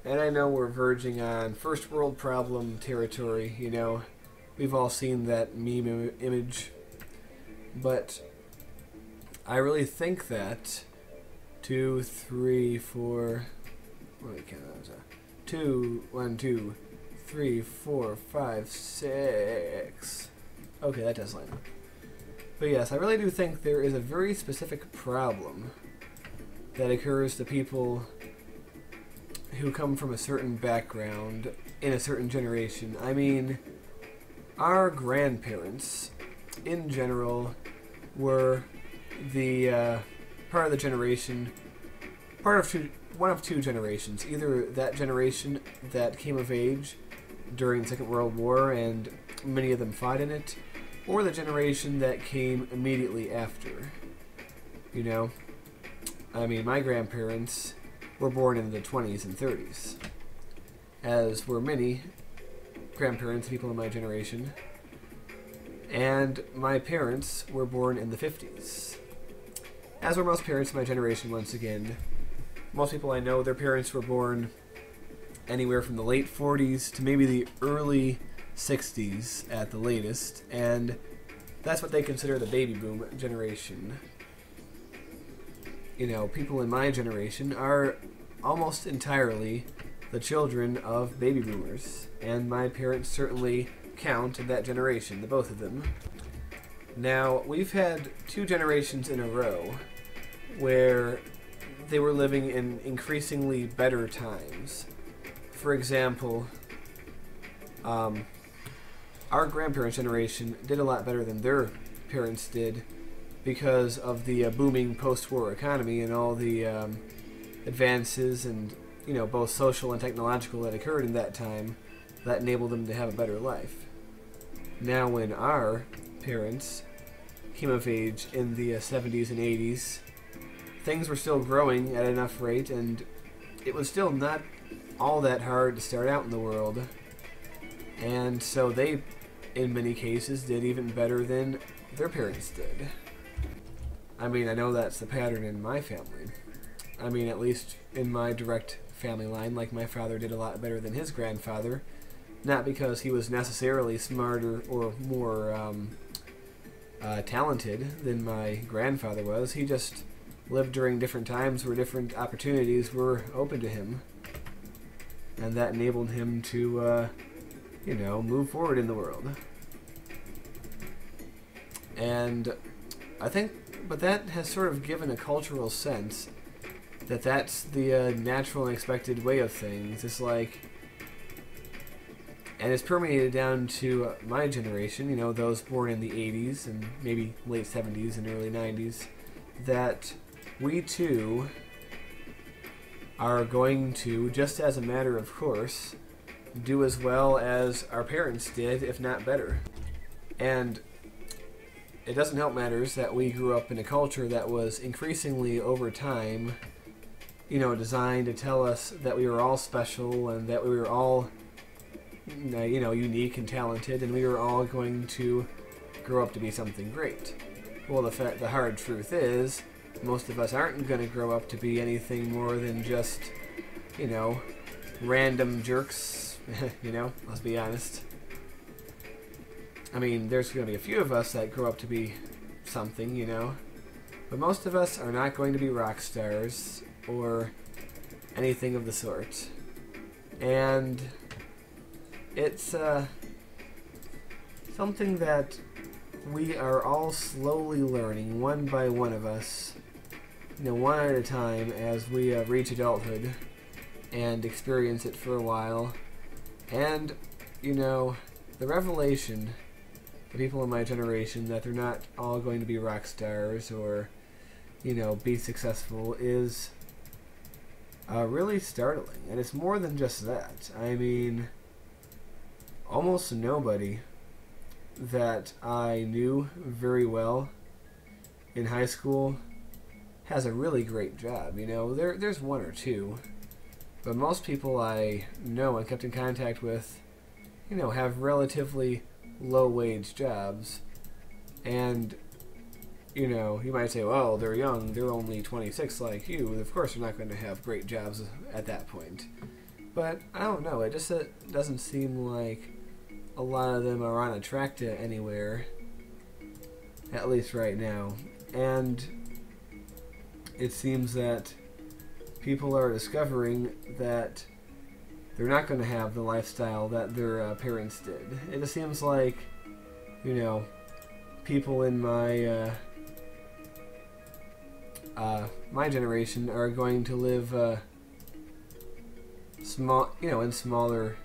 And I know we're verging on first world problem territory, you know. We've all seen that meme image. But I really think that 2, 3, 4... What do we count as? 2, 1, 2, 3, 4, 5, 6... Okay, that does line up. But yes, I really do think there is a very specific problem that occurs to people who come from a certain background in a certain generation. I mean, our grandparents, in general, were the part of the generation, one of two generations. Either that generation that came of age during the Second World War and many of them fought in it, or the generation that came immediately after. You know? I mean, my grandparents were born in the 20s and 30s, as were many grandparents, people in my generation. And my parents were born in the 50s. As were most parents in my generation, once again. Most people I know, their parents were born anywhere from the late 40s to maybe the early 60s at the latest, and that's what they consider the baby boom generation. You know, people in my generation are almost entirely the children of baby boomers, and my parents certainly count in that generation, the both of them. Now, we've had 2 generations in a row where they were living in increasingly better times. For example, our grandparents' generation did a lot better than their parents did because of the booming post-war economy and all the advances and, you know, both social and technological that occurred in that time that enabled them to have a better life. Now, when our parents came of age in the 70s and 80s, things were still growing at enough rate, and it was still not all that hard to start out in the world. And so they, in many cases, did even better than their parents did. I mean, I know that's the pattern in my family. I mean, at least in my direct family line, like my father did a lot better than his grandfather. Not because he was necessarily smarter or more talented than my grandfather was. He just lived during different times where different opportunities were open to him. And that enabled him to, you know, move forward in the world. And I think, but that has sort of given a cultural sense that that's the natural and expected way of things. It's like, and it's permeated down to my generation, you know, those born in the 80s and maybe late 70s and early 90s, that we too are going to, just as a matter of course, do as well as our parents did, if not better. And it doesn't help matters that we grew up in a culture that was increasingly over time, you know, designed to tell us that we were all special and that we were all, you know, unique and talented, and we were all going to grow up to be something great. Well, the hard truth is, most of us aren't going to grow up to be anything more than just, you know, random jerks, you know, let's be honest. I mean, there's going to be a few of us that grow up to be something, you know, but most of us are not going to be rock stars or anything of the sort. And it's something that we are all slowly learning, one by one of us, you know, one at a time, as we reach adulthood and experience it for a while. And, you know, the revelation to people in my generation that they're not all going to be rock stars or, you know, be successful is really startling. And it's more than just that. I mean, almost nobody that I knew very well in high school has a really great job. You know, there's one or two, but most people I know and kept in contact with, you know, have relatively low-wage jobs. And, you know, you might say, well, they're young, they're only 26 like you. Of course they're not going to have great jobs at that point. But I don't know, it just doesn't seem like a lot of them are on a track to anywhere, at least right now. And it seems that people are discovering that they're not going to have the lifestyle that their parents did. It just seems like, you know, people in my my generation are going to live in smaller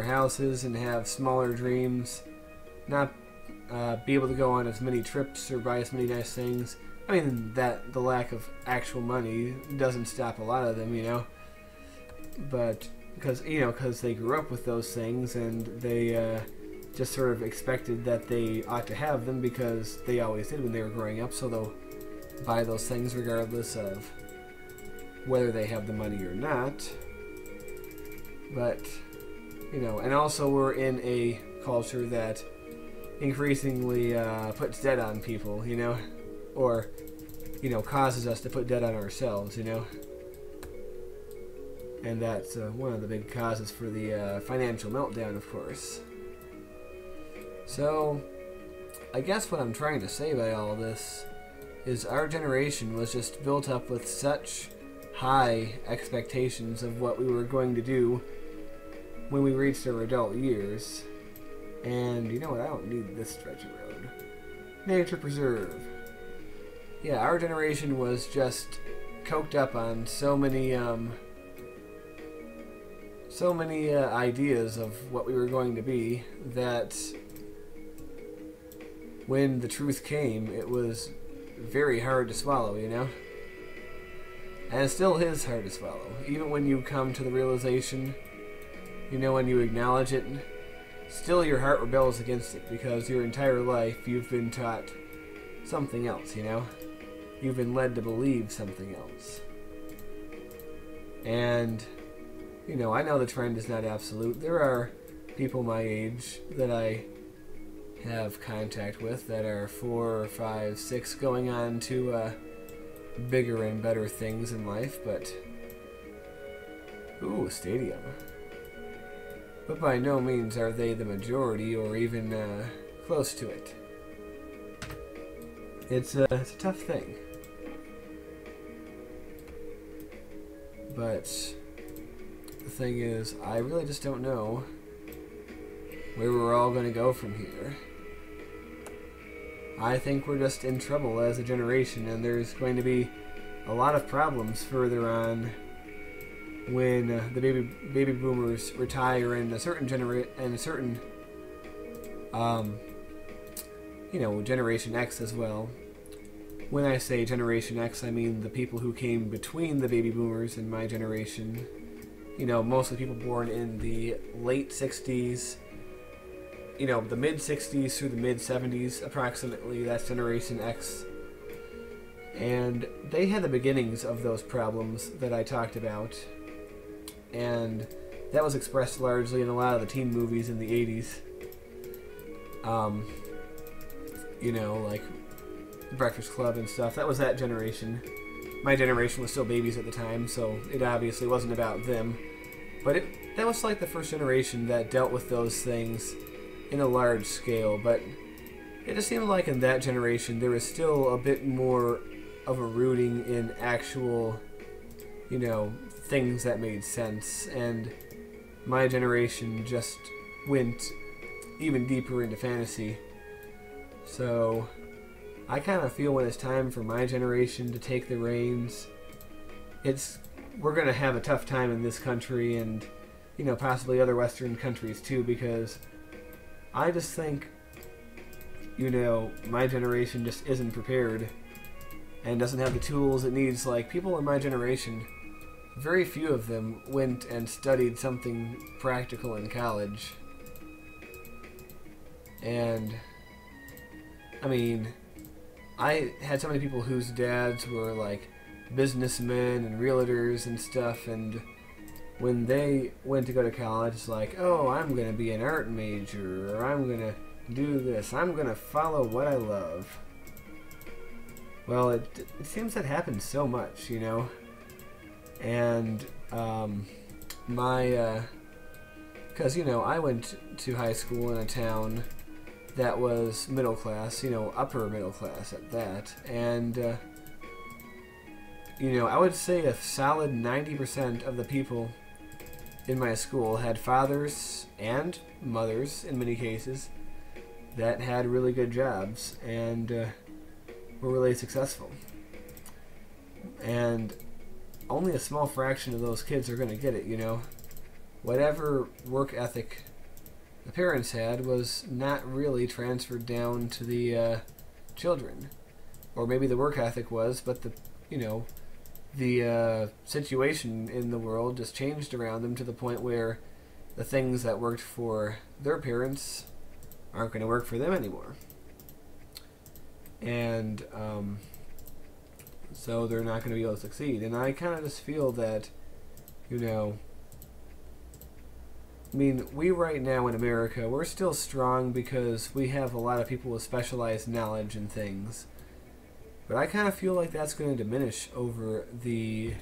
houses and have smaller dreams, not be able to go on as many trips or buy as many nice things. I mean, that the lack of actual money doesn't stop a lot of them, you know. But because they grew up with those things and they just sort of expected that they ought to have them because they always did when they were growing up, so they'll buy those things regardless of whether they have the money or not. But, you know, and also we're in a culture that increasingly puts debt on people, you know, or, you know, causes us to put debt on ourselves, you know. And that's one of the big causes for the financial meltdown, of course. So, I guess what I'm trying to say by all this is our generation was just built up with such high expectations of what we were going to do when we reached our adult years. And you know what? I don't need this stretch of road. Nature preserve. Yeah, our generation was just coked up on so many ideas of what we were going to be that when the truth came, it was very hard to swallow, you know? And it still is hard to swallow. Even when you come to the realization, you know, when you acknowledge it, still your heart rebels against it because your entire life you've been taught something else, you know? You've been led to believe something else. And, you know, I know the trend is not absolute. There are people my age that I have contact with that are 4, 5, 6 going on to bigger and better things in life, but ooh, a stadium. But by no means are they the majority or even close to it. It's a tough thing. But the thing is, I really just don't know where we're all going to go from here. I think we're just in trouble as a generation, and there's going to be a lot of problems further on when the baby boomers retire and a certain Generation X as well. When I say Generation X, I mean the people who came between the baby boomers and my generation. You know, mostly people born in the late 60s, you know, the mid-60s through the mid-70s, approximately. That's Generation X. And they had the beginnings of those problems that I talked about. And that was expressed largely in a lot of the teen movies in the 80s. You know, like Breakfast Club and stuff. That was that generation. My generation was still babies at the time, so it obviously wasn't about them. But that was like the first generation that dealt with those things in a large scale. But it just seemed like in that generation there was still a bit more of a rooting in actual, you know, things that made sense. And my generation just went even deeper into fantasy. So I kind of feel when it's time for my generation to take the reins, we're going to have a tough time in this country and, you know, possibly other Western countries too, because I just think, you know, my generation just isn't prepared and doesn't have the tools it needs. Like, people in my generation, very few of them went and studied something practical in college. And, I mean, I had so many people whose dads were like businessmen and realtors and stuff, and when they went to go to college, it's like, oh, I'm going to be an art major, or I'm going to do this, I'm going to follow what I love. Well, it seems that happens so much, you know, and my, because, you know, I went to high school in a town that was middle class, you know, upper middle class at that, and, you know, I would say a solid 90% of the people in my school had fathers and mothers, in many cases, that had really good jobs and were really successful. And only a small fraction of those kids are going to get it, you know. Whatever work ethic the parents had was not really transferred down to the children. Or maybe the work ethic was, but the, you know, the situation in the world just changed around them to the point where the things that worked for their parents aren't going to work for them anymore. And so they're not going to be able to succeed. And I kind of just feel that, you know, I mean, we right now in America, we're still strong because we have a lot of people with specialized knowledge in things. But I kind of feel like that's going to diminish over the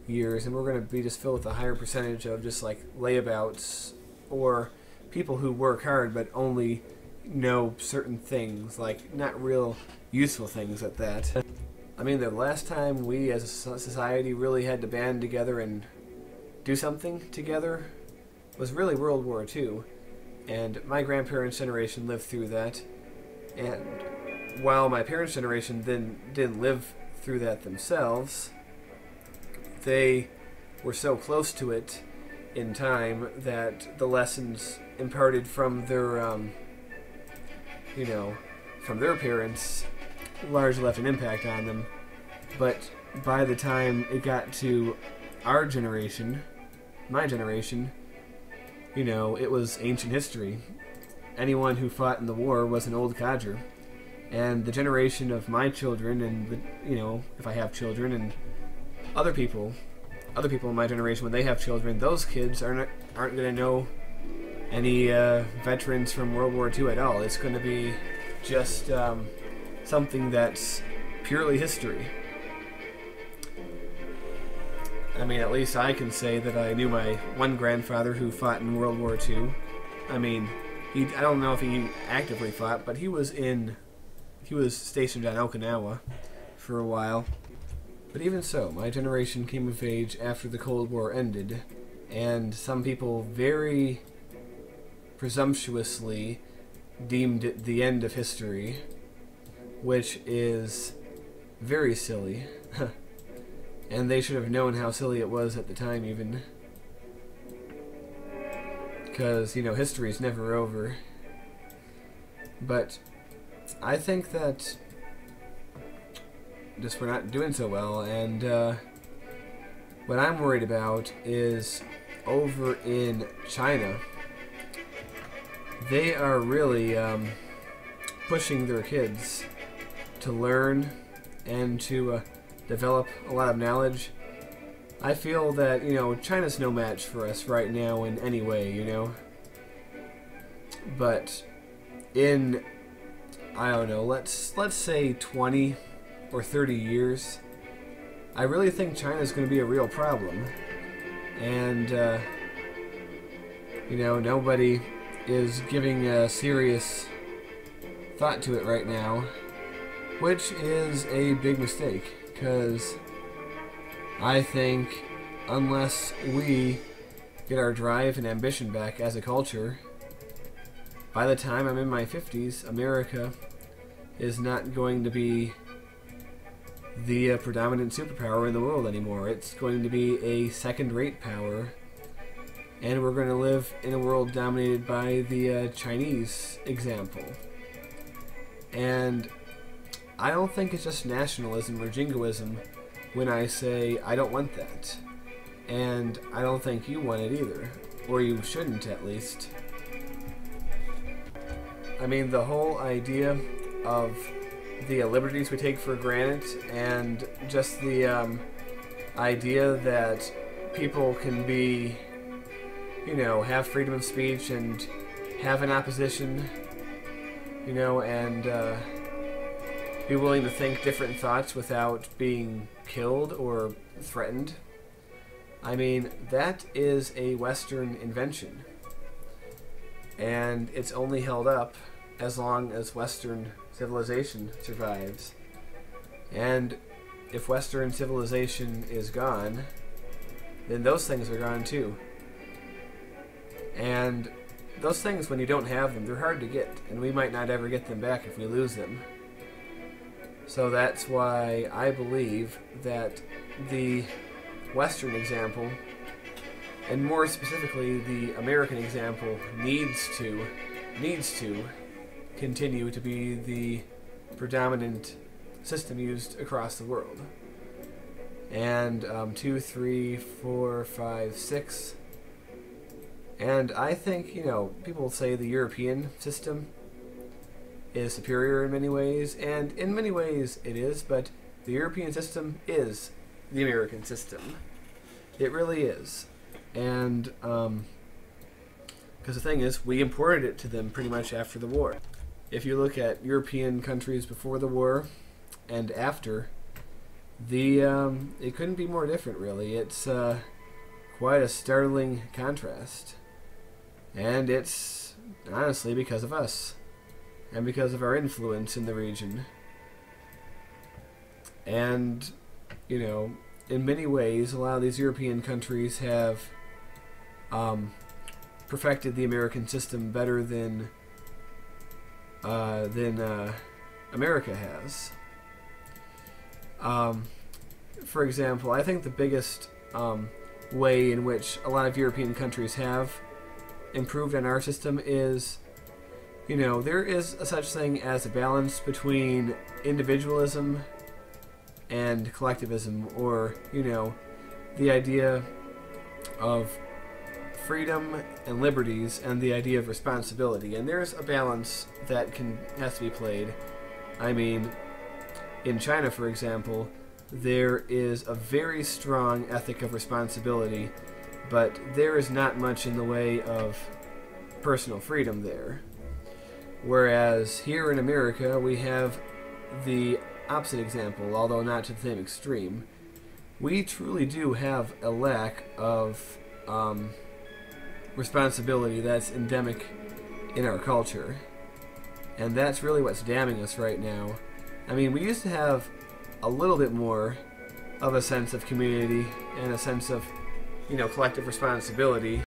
years, and we're going to be just filled with a higher percentage of just like layabouts or people who work hard but only know certain things, like not real useful things at that. I mean, the last time we as a society really had to band together and do something together was really World War II, and my grandparents' generation lived through that, and while my parents' generation then didn't live through that themselves, they were so close to it in time that the lessons imparted from their, you know, from their parents largely left an impact on them. But by the time it got to our generation, my generation, you know, it was ancient history. Anyone who fought in the war was an old codger. And the generation of my children, and the, you know, if I have children, and other people in my generation, when they have children, those kids aren't going to know any veterans from World War II at all. It's going to be just something that's purely history. I mean, at least I can say that I knew my one grandfather who fought in World War II. I mean, I don't know if he actively fought, but he was stationed on Okinawa for a while. But even so, my generation came of age after the Cold War ended, and some people very presumptuously deemed it the end of history, which is very silly. And they should have known how silly it was at the time, even. Because, you know, history's never over. But I think that just we're not doing so well, and what I'm worried about is over in China. They are really pushing their kids to learn and to develop a lot of knowledge. I feel that, you know, China's no match for us right now in any way, you know. But in, I don't know, let's say 20 or 30 years, I really think China's going to be a real problem. And, you know, nobody is giving a serious thought to it right now, which is a big mistake. Because I think unless we get our drive and ambition back as a culture, by the time I'm in my 50s, America is not going to be the predominant superpower in the world anymore. It's going to be a second-rate power, and we're going to live in a world dominated by the Chinese example. And I don't think it's just nationalism or jingoism when I say I don't want that. And I don't think you want it either. Or you shouldn't, at least. I mean, the whole idea of the liberties we take for granted, and just the idea that people can be, you know, have freedom of speech and have an opposition, you know, and be willing to think different thoughts without being killed or threatened. I mean, that is a Western invention. And it's only held up as long as Western civilization survives. And if Western civilization is gone, then those things are gone too. And those things, when you don't have them, they're hard to get, and we might not ever get them back if we lose them. So that's why I believe that the Western example, and more specifically the American example, needs to continue to be the predominant system used across the world. And 2, 3, 4, 5, 6. And I think, people say the European system is superior in many ways, and in many ways it is, but the European system is the American system. It really is. And, because the thing is, we imported it to them pretty much after the war. If you look at European countries before the war and after, it couldn't be more different, really. It's quite a startling contrast. And it's honestly because of us, and because of our influence in the region. And, in many ways, a lot of these European countries have perfected the American system better than America has. For example, I think the biggest way in which a lot of European countries have improved on our system is, there is a such thing as a balance between individualism and collectivism, or, the idea of freedom and liberties and the idea of responsibility. And there's a balance that has to be played. I mean, in China, for example, there is a very strong ethic of responsibility, but there is not much in the way of personal freedom there. Whereas here in America, we have the opposite example, although not to the same extreme. We truly do have a lack of responsibility that's endemic in our culture. And that's really what's damning us right now. I mean, we used to have a little bit more of a sense of community and a sense of, collective responsibility.